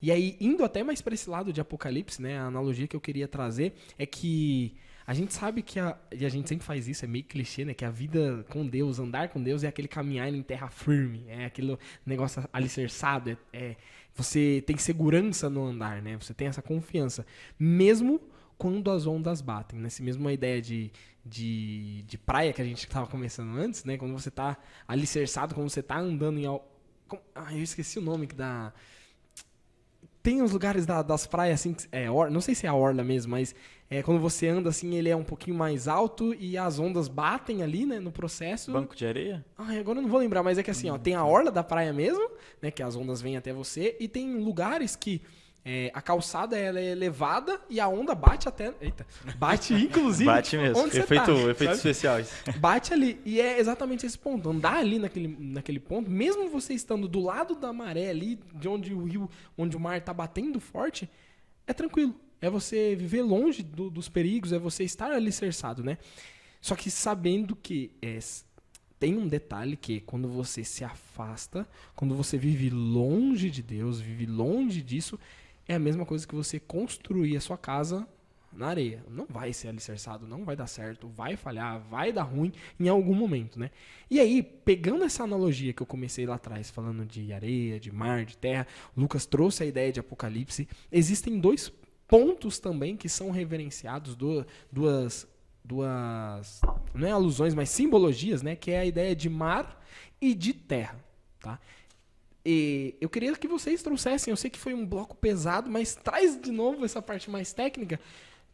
E aí, indo até mais para esse lado de Apocalipse, né, a analogia que eu queria trazer é que a gente sabe que e a gente sempre faz isso, é meio clichê, né, que a vida com Deus, andar com Deus é aquele caminhar em terra firme, é aquele negócio alicerçado, você tem segurança no andar, né, você tem essa confiança, mesmo quando as ondas batem, nessa mesma ideia de praia que a gente estava começando antes, né, quando você está alicerçado, quando você está andando eu esqueci o nome que dá. Tem os lugares das praias, assim, não sei se é a orla mesmo, mas quando você anda assim, ele é um pouquinho mais alto e as ondas batem ali, né, no processo. Banco de areia? Agora eu não vou lembrar, mas é que assim, ó, tem a orla da praia mesmo, né, que as ondas vêm até você, e tem lugares que a calçada ela é elevada e a onda bate até. Eita, bate inclusive. Bate mesmo. Onde você Efeitos especiais. Bate ali. E é exatamente esse ponto. Andar ali naquele ponto, mesmo você estando do lado da maré ali, de onde o rio, onde o mar tá batendo forte, é tranquilo. É você viver longe dos perigos, é você estar alicerçado, né? Só que sabendo que tem um detalhe que quando você se afasta, quando você vive longe de Deus, vive longe disso, é a mesma coisa que você construir a sua casa na areia. Não vai ser alicerçado, não vai dar certo, vai falhar, vai dar ruim em algum momento, né? E aí, pegando essa analogia que eu comecei lá atrás, falando de areia, de mar, de terra, Lucas trouxe a ideia de Apocalipse. Existem dois pontos também que são reverenciados, duas não é alusões, mas simbologias, né? Que é a ideia de mar e de terra, tá? E eu queria que vocês trouxessem, eu sei que foi um bloco pesado, mas traz de novo essa parte mais técnica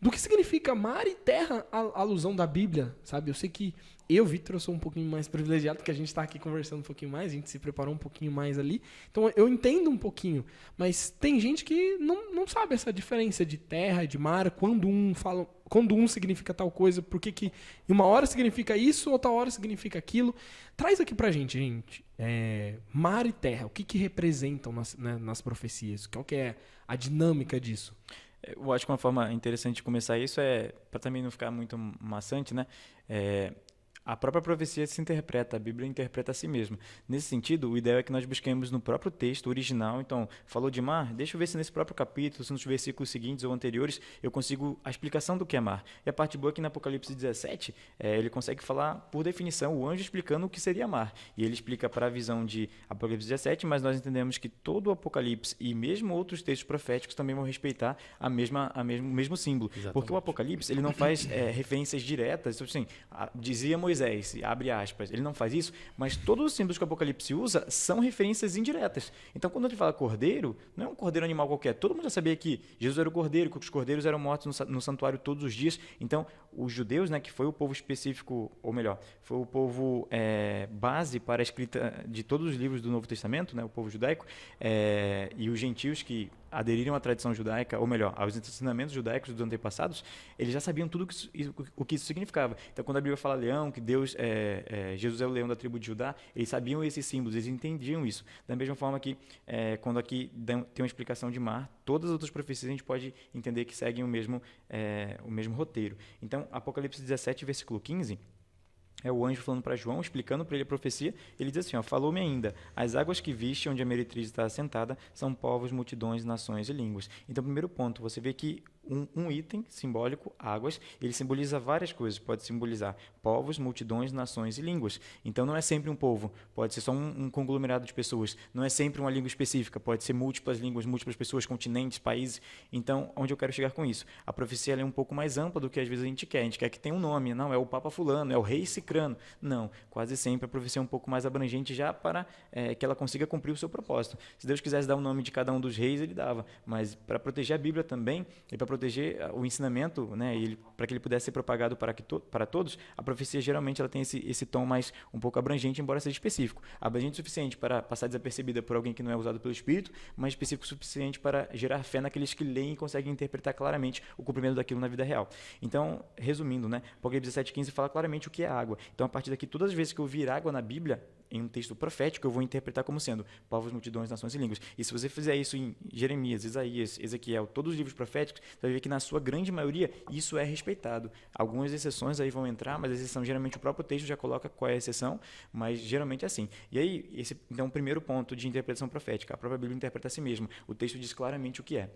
do que significa mar e terra, a alusão da Bíblia, sabe? Eu sei que Victor, eu sou um pouquinho mais privilegiado, porque a gente está aqui conversando um pouquinho mais, a gente se preparou um pouquinho mais ali, então eu entendo um pouquinho, mas tem gente que não sabe essa diferença de terra e de mar, quando um significa tal coisa, por que uma hora significa isso, outra hora significa aquilo. Traz aqui pra gente. Mar e terra, o que representam nas profecias? Qual que é a dinâmica disso? Eu acho que uma forma interessante de começar isso para também não ficar muito maçante, né? A própria profecia se interpreta, a Bíblia interpreta a si mesma. Nesse sentido, o ideal é que nós busquemos no próprio texto original. Então, falou de mar, deixa eu ver se nesse próprio capítulo, se nos versículos seguintes ou anteriores, eu consigo a explicação do que é mar. E a parte boa é que no Apocalipse 17, ele consegue falar, por definição, o anjo explicando o que seria mar. E ele explica para a visão de Apocalipse 17, mas nós entendemos que todo o Apocalipse e mesmo outros textos proféticos também vão respeitar o mesmo símbolo. Exatamente. Porque o Apocalipse ele não faz referências diretas, então, assim, dizia Moisés, abre aspas, ele não faz isso, mas todos os símbolos que o Apocalipse usa são referências indiretas. Então, quando ele fala cordeiro, não é um cordeiro animal qualquer. Todo mundo já sabia que Jesus era o cordeiro, que os cordeiros eram mortos no santuário todos os dias. Então, os judeus, né, que foi o povo específico, ou melhor, foi o povo base para a escrita de todos os livros do Novo Testamento, né, o povo judaico, e os gentios que aderiram à tradição judaica, ou melhor, aos ensinamentos judaicos dos antepassados, eles já sabiam tudo o que isso significava. Então, quando a Bíblia fala leão, que Jesus é o leão da tribo de Judá, eles sabiam esses símbolos, eles entendiam isso. Da mesma forma que, quando aqui tem uma explicação de mar, todas as outras profecias a gente pode entender que seguem o mesmo roteiro. Então, Apocalipse 17, versículo 15, é o anjo falando para João, explicando para ele a profecia. Ele diz assim, falou-me ainda, as águas que viste onde a meretriz está assentada são povos, multidões, nações e línguas. Então, primeiro ponto, você vê que um item simbólico, águas, ele simboliza várias coisas. Pode simbolizar povos, multidões, nações e línguas. Então, não é sempre um povo, pode ser só um conglomerado de pessoas. Não é sempre uma língua específica, pode ser múltiplas línguas, múltiplas pessoas, continentes, países. Então, onde eu quero chegar com isso? A profecia ela é um pouco mais ampla do que às vezes a gente quer. A gente quer que tenha um nome. Não, é o Papa Fulano, é o Rei Cicrano. Não, quase sempre a profecia é um pouco mais abrangente já para que ela consiga cumprir o seu propósito. Se Deus quisesse dar o nome de cada um dos reis, ele dava. Mas para proteger a Bíblia também, e para proteger o ensinamento, né, para que ele pudesse ser propagado para todos, a profecia geralmente ela tem esse tom mais um pouco abrangente, embora seja específico. Abrangente o suficiente para passar desapercebida por alguém que não é usado pelo Espírito, mas específico o suficiente para gerar fé naqueles que leem e conseguem interpretar claramente o cumprimento daquilo na vida real. Então, resumindo, né, Apocalipse 17:15 fala claramente o que é água. Então, a partir daqui, todas as vezes que eu vir água na Bíblia, em um texto profético, eu vou interpretar como sendo povos, multidões, nações e línguas. E se você fizer isso em Jeremias, Isaías, Ezequiel, todos os livros proféticos, você vai ver que na sua grande maioria isso é respeitado. Algumas exceções aí vão entrar, mas a exceção geralmente o próprio texto já coloca qual é a exceção, mas geralmente é assim. E aí, esse então, o primeiro ponto de interpretação profética, a própria Bíblia interpreta a si mesma. O texto diz claramente o que é.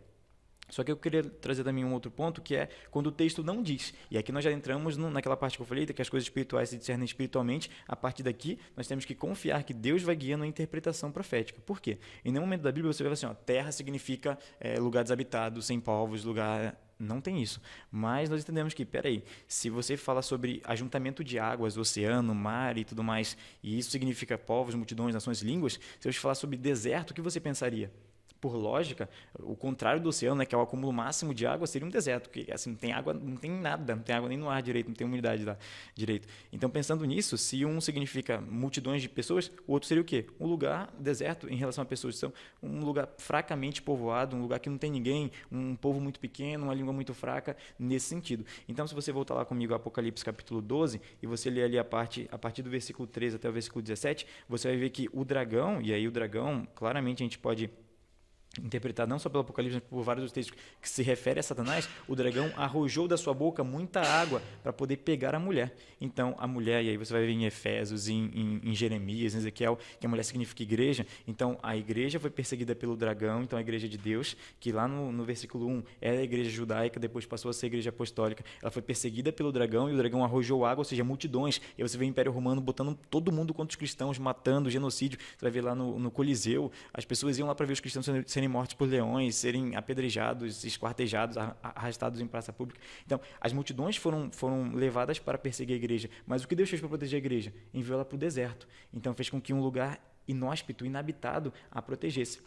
Só que eu queria trazer também um outro ponto, que é quando o texto não diz. E aqui nós já entramos naquela parte que eu falei, que as coisas espirituais se discernem espiritualmente. A partir daqui, nós temos que confiar que Deus vai guiando a interpretação profética. Por quê? Em nenhum momento da Bíblia você vai falar assim, terra significa lugar desabitado, sem povos, lugar... Não tem isso. Mas nós entendemos que, peraí, se você fala sobre ajuntamento de águas, oceano, mar e tudo mais, e isso significa povos, multidões, nações e línguas, se eu te falar sobre deserto, o que você pensaria? Por lógica, o contrário do oceano, né, que é o acúmulo máximo de água, seria um deserto, que assim, não tem água, não tem nada, não tem água nem no ar direito, não tem umidade lá direito. Então, pensando nisso, se um significa multidões de pessoas, o outro seria o quê? Um lugar deserto em relação a pessoas. Então, um lugar fracamente povoado, um lugar que não tem ninguém, um povo muito pequeno, uma língua muito fraca, nesse sentido. Então, se você voltar lá comigo a Apocalipse capítulo 12, e você ler ali a partir do versículo 13 até o versículo 17, você vai ver que o dragão, e aí o dragão, claramente a gente pode interpretado não só pelo Apocalipse, mas por vários dos textos que se refere a Satanás, o dragão arrojou da sua boca muita água para poder pegar a mulher. Então, a mulher, e aí você vai ver em Efésios, em Jeremias, em Ezequiel, que a mulher significa igreja. Então, a igreja foi perseguida pelo dragão, então a igreja de Deus, que lá no versículo 1 era a igreja judaica, depois passou a ser a igreja apostólica, ela foi perseguida pelo dragão e o dragão arrojou água, ou seja, multidões. E aí você vê o Império Romano botando todo mundo contra os cristãos, matando, genocídio. Você vai ver lá no Coliseu, as pessoas iam lá para ver os cristãos serem mortos por leões, serem apedrejados, esquartejados, arrastados em praça pública. Então, as multidões foram levadas para perseguir a igreja. Mas o que Deus fez para proteger a igreja? Enviou ela para o deserto. Então, fez com que um lugar inóspito, inabitado, a protegesse.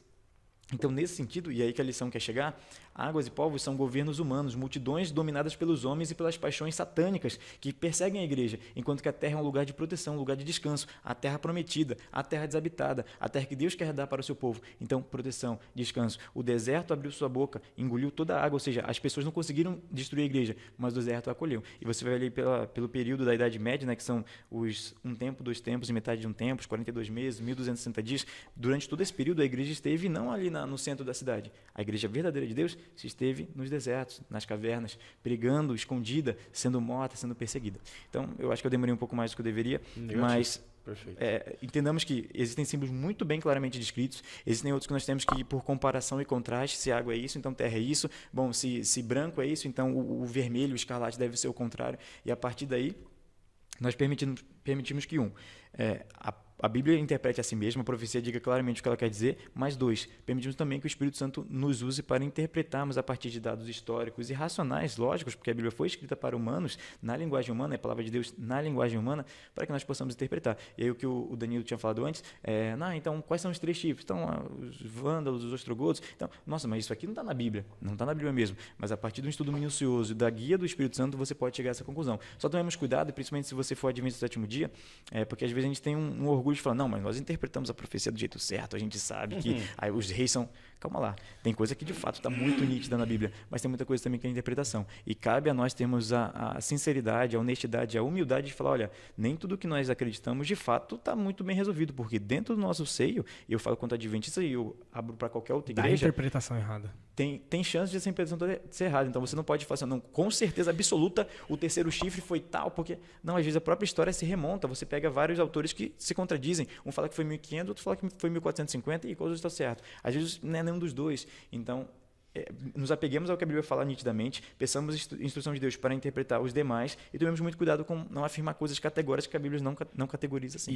Então, nesse sentido, e aí que a lição quer chegar, águas e povos são governos humanos, multidões dominadas pelos homens e pelas paixões satânicas que perseguem a igreja, enquanto que a terra é um lugar de proteção, um lugar de descanso, a terra prometida, a terra desabitada, a terra que Deus quer dar para o seu povo. Então, proteção, descanso. O deserto abriu sua boca, engoliu toda a água, ou seja, as pessoas não conseguiram destruir a igreja, mas o deserto a acolheu. E você vai ali pelo período da Idade Média, né, que são os um tempo, 2 tempos e metade de um tempo, os 42 meses, 1260 dias. Durante todo esse período, a igreja esteve não ali no centro da cidade. A igreja verdadeira de Deus se esteve nos desertos, nas cavernas, pregando, escondida, sendo morta, sendo perseguida. Então, eu acho que eu demorei um pouco mais do que eu deveria, mas entendamos que existem símbolos muito bem claramente descritos, existem outros que nós temos que ir por comparação e contraste, se água é isso, então terra é isso, bom, se branco é isso, então o vermelho, o escarlate deve ser o contrário, e a partir daí nós permitimos que a Bíblia interprete a si mesma, a profecia diga claramente o que ela quer dizer, mas 2, permitimos também que o Espírito Santo nos use para interpretarmos a partir de dados históricos e racionais, lógicos, porque a Bíblia foi escrita para humanos, na linguagem humana, é a palavra de Deus na linguagem humana, para que nós possamos interpretar. E aí o que o Danilo tinha falado antes, então quais são os 3 tipos? Então, os vândalos, os ostrogodos, então, nossa, mas isso aqui não está na Bíblia, não está na Bíblia mesmo, mas a partir de um estudo minucioso e da guia do Espírito Santo, você pode chegar a essa conclusão. Só tomemos cuidado, principalmente se você for adventista do 7º dia, porque às vezes a gente tem um orgulho de falar, não, mas nós interpretamos a profecia do jeito certo, a gente sabe que aí os reis são... Calma lá, tem coisa que de fato está muito nítida na Bíblia, mas tem muita coisa também que é interpretação. E cabe a nós termos a sinceridade, a honestidade, a humildade de falar, olha, nem tudo que nós acreditamos de fato está muito bem resolvido, porque dentro do nosso seio, e eu falo quanto adventista e eu abro para qualquer outra igreja... Dá interpretação errada. Tem chance de essa interpretação ser errada. Então você não pode falar assim, não, com certeza absoluta o 3º chifre foi tal, porque... Não, às vezes a própria história se remonta. Você pega vários autores que se contradizem. Um fala que foi 1500, outro fala que foi 1450 e coisas estão certas. Às vezes não é nenhum dos dois. Então, nos apeguemos ao que a Bíblia fala nitidamente, peçamos instrução de Deus para interpretar os demais e tomemos muito cuidado com não afirmar coisas categóricas que a Bíblia não categoriza assim.